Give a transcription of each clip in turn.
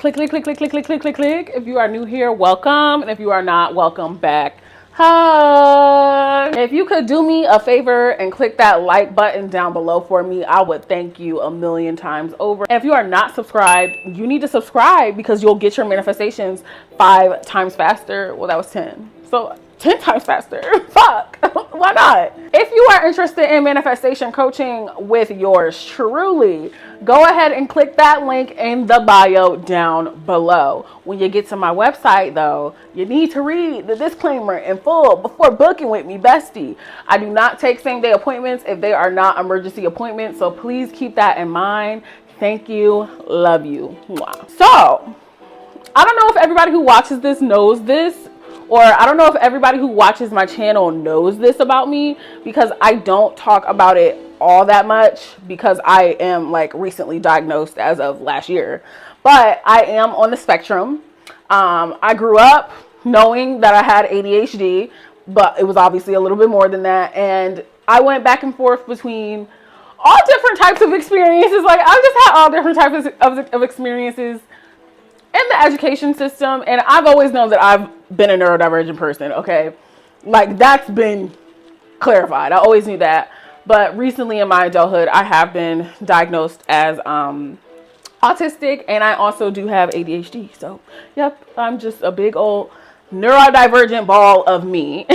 Click, click, click, click, click, click, click, click, click. If you are new here, welcome. And if you are not, welcome back. Hi. If you could do me a favor and click that like button down below for me, I would thank you a million times over. And if you are not subscribed, you need to subscribe because you'll get your manifestations 5 times faster. Well, that was 10. So 10 times faster. Fuck. Why not? If you are interested in manifestation coaching with yours truly, go ahead and click that link in the bio down below. When you get to my website though, you need to read the disclaimer in full before booking with me, bestie. I do not take same-day appointments if they are not emergency appointments, so please keep that in mind. Thank you. Love you. Mwah. So, I don't know if everybody who watches this knows this, or I don't know if everybody who watches my channel knows this about me, because I don't talk about it all that much because I am like recently diagnosed as of last year. But I am on the spectrum. I grew up knowing that I had ADHD, but it was obviously a little bit more than that. And I went back and forth between all different types of experiences. Like I just had all different types of experiences in the education system, and I've always known that I've been a neurodivergent person, okay? Like, that's been clarified. I always knew that. But recently in my adulthood, I have been diagnosed as autistic, and I also do have ADHD. So, yep, I'm just a big old neurodivergent ball of me.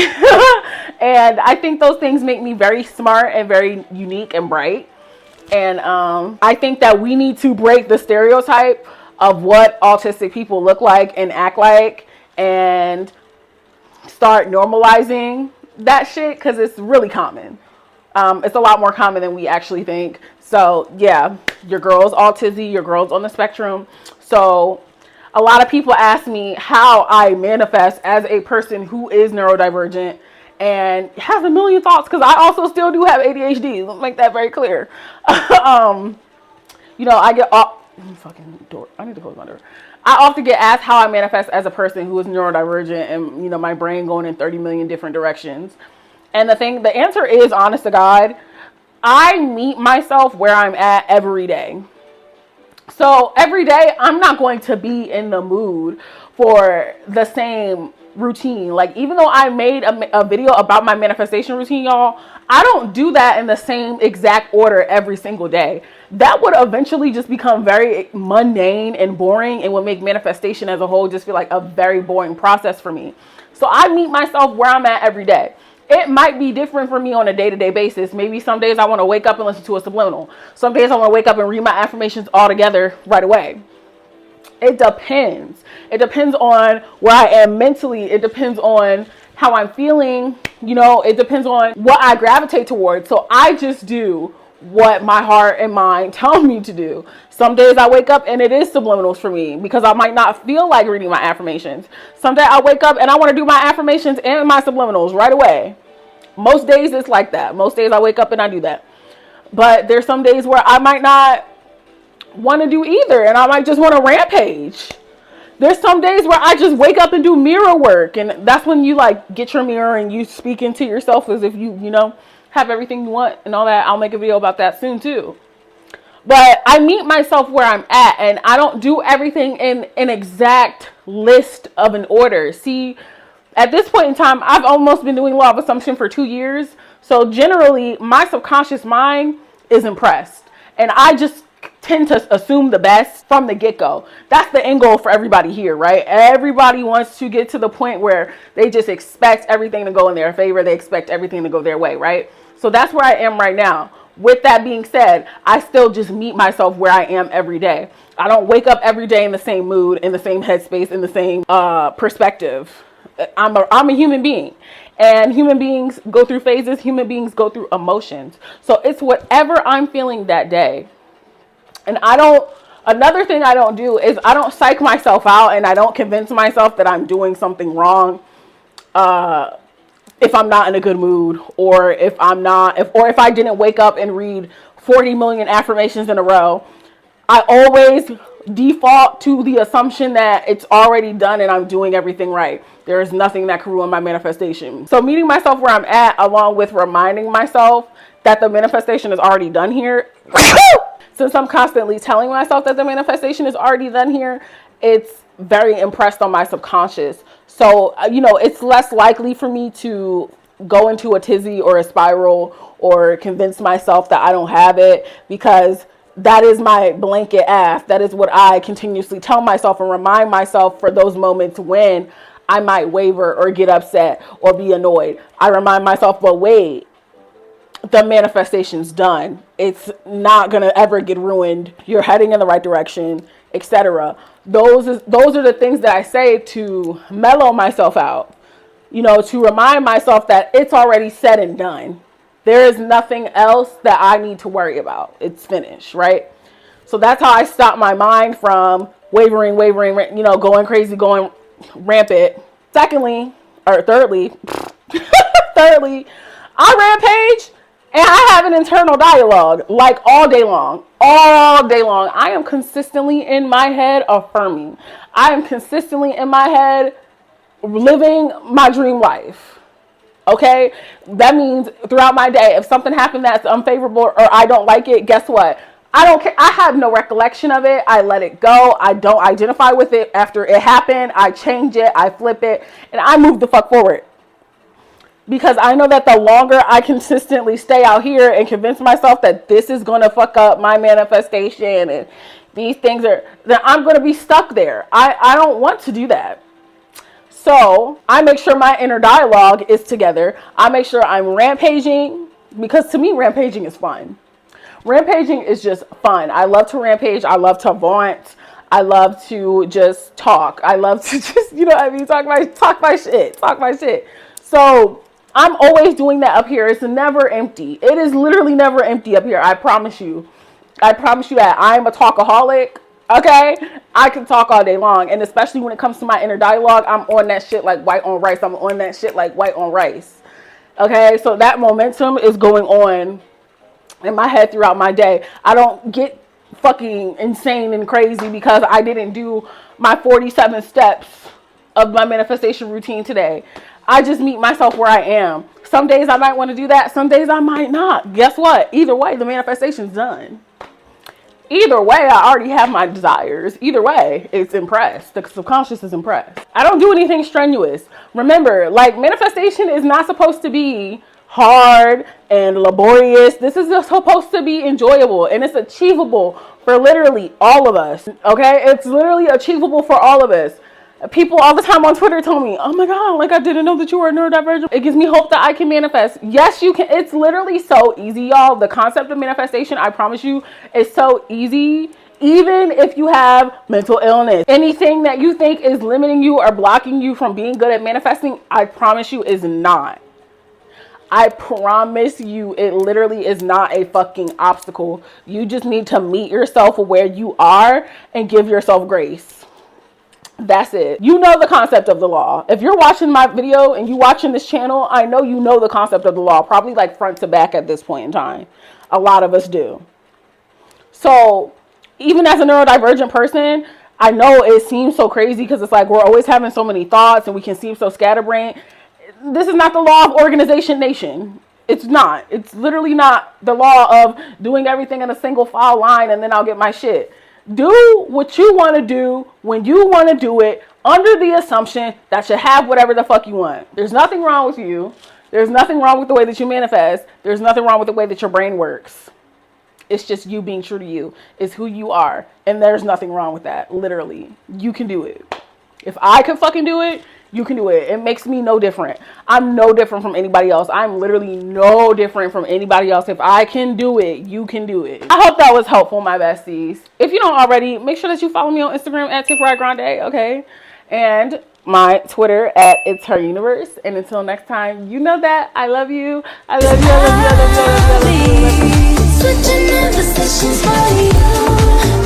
And I think those things make me very smart and very unique and bright. And I think that we need to break the stereotype of what autistic people look like and act like and start normalizing that shit, because it's really common. It's a lot more common than we actually think. So yeah, your girl's autistic, your girl's on the spectrum. So a lot of people ask me how I manifest as a person who is neurodivergent and has a million thoughts, because I also still do have ADHD. Let's make that very clear. You know, I get fucking door. I need to close my door. I often get asked how I manifest as a person who is neurodivergent and, you know, my brain going in 30 million different directions. And the answer is, honest to God, I meet myself where I'm at every day. So every day I'm not going to be in the mood for the same routine. Like, even though I made a video about my manifestation routine, y'all, I don't do that in the same exact order every single day. That would eventually just become very mundane and boring, and would make manifestation as a whole just feel like a very boring process for me. So I meet myself where I'm at every day. It might be different for me on a day-to-day basis. Maybe some days I want to wake up and listen to a subliminal. Some days I want to wake up and read my affirmations all together right away. It depends. It depends on where I am mentally. It depends on how I'm feeling. You know, it depends on what I gravitate towards. So I just do what my heart and mind tell me to do. Some days I wake up and it is subliminals for me because I might not feel like reading my affirmations. Some day I wake up and I want to do my affirmations and my subliminals right away. Most days it's like that. Most days I wake up and I do that. But there's some days where I might not want to do either, and I might just want to rampage. There's some days where I just wake up and do mirror work, and that's when you like get your mirror and you speak into yourself as if you know, have everything you want and all that. I'll make a video about that soon too. But I meet myself where I'm at, and I don't do everything in an exact list of an order. See, at this point in time, I've almost been doing law of assumption for 2 years. So generally my subconscious mind is impressed, and I just tend to assume the best from the get-go. That's the end goal for everybody here, right? Everybody wants to get to the point where they just expect everything to go in their favor. They expect everything to go their way, right? So that's where I am right now. With that being said, I still just meet myself where I am every day. I don't wake up every day in the same mood, in the same headspace, in the same perspective. I'm a human being, and human beings go through phases. Human beings go through emotions. So it's whatever I'm feeling that day. And another thing I don't do is I don't psych myself out, and I don't convince myself that I'm doing something wrong if I'm not in a good mood, or if I didn't wake up and read 40 million affirmations in a row. I always default to the assumption that it's already done and I'm doing everything right. There is nothing that can ruin my manifestation. So meeting myself where I'm at, along with reminding myself that the manifestation is already done here, since I'm constantly telling myself that the manifestation is already done here, it's very impressed on my subconscious. So, you know, it's less likely for me to go into a tizzy or a spiral or convince myself that I don't have it, because that is my blanket ass. That is what I continuously tell myself and remind myself for those moments when I might waver or get upset or be annoyed. I remind myself, but wait, the manifestation's done. It's not gonna ever get ruined. You're heading in the right direction, etc. Those are the things that I say to mellow myself out, you know, to remind myself that it's already said and done. There is nothing else that I need to worry about. It's finished, right? So that's how I stop my mind from wavering, you know, going crazy, going rampant. Thirdly, I rampage and I have an internal dialogue like all day long. I am consistently in my head affirming. I am consistently in my head living my dream life. Okay? That means throughout my day, if something happened that's unfavorable or I don't like it, guess what? I don't care. I have no recollection of it. I let it go. I don't identify with it after it happened. I change it. I flip it. And I move the fuck forward. Because I know that the longer I consistently stay out here and convince myself that this is going to fuck up my manifestation and these things are, that I'm going to be stuck there. I don't want to do that. So I make sure my inner dialogue is together. I make sure I'm rampaging, because to me, rampaging is fun. Rampaging is just fun. I love to rampage. I love to vaunt. I love to just talk. I love to just, you know what I mean? Talk my shit. So I'm always doing that up here. It's never empty. It is literally never empty up here. I promise you. I promise you that. I'm a talkaholic. Okay? I can talk all day long. And especially when it comes to my inner dialogue, I'm on that shit like white on rice. Okay? So that momentum is going on in my head throughout my day. I don't get fucking insane and crazy because I didn't do my 47 steps of my manifestation routine today. I just meet myself where I am. Some days I might want to do that. Some days I might not. Guess what? Either way, the manifestation's done. Either way, I already have my desires. Either way, it's impressed. The subconscious is impressed. I don't do anything strenuous. Remember, like, manifestation is not supposed to be hard and laborious. This is just supposed to be enjoyable, and it's achievable for literally all of us. Okay? It's literally achievable for all of us. People all the time on Twitter tell me, oh my God, like I didn't know that you were a neurodivergent. It gives me hope that I can manifest. Yes, you can. It's literally so easy, y'all. The concept of manifestation, I promise you, is so easy. Even if you have mental illness, anything that you think is limiting you or blocking you from being good at manifesting, I promise you is not. I promise you, it literally is not a fucking obstacle. You just need to meet yourself where you are and give yourself grace. That's it. You know the concept of the law. If you're watching my video and you watching this channel, I know you know the concept of the law, probably like front to back at this point in time. A lot of us do. So even as a neurodivergent person, I know it seems so crazy because it's like we're always having so many thoughts and we can seem so scatterbrained. This is not the law of organization nation. It's not. It's literally not the law of doing everything in a single file line and then I'll get my shit. Do what you want to do when you want to do it, under the assumption that you have whatever the fuck you want. There's nothing wrong with you. There's nothing wrong with the way that you manifest. There's nothing wrong with the way that your brain works. It's just you being true to you. It's who you are. And there's nothing wrong with that. Literally. You can do it. If I can fucking do it, you can do it. It makes me no different. I'm no different from anybody else. I'm literally no different from anybody else. If I can do it, you can do it. I hope that was helpful, my besties. If you don't already, make sure that you follow me on Instagram at TiffriahGrande, okay? And my Twitter at It's Her Universe. And until next time, you know that. I love you. I love you. I love you. I love you. I love you. I love you. I love you. Switching never sessions for you.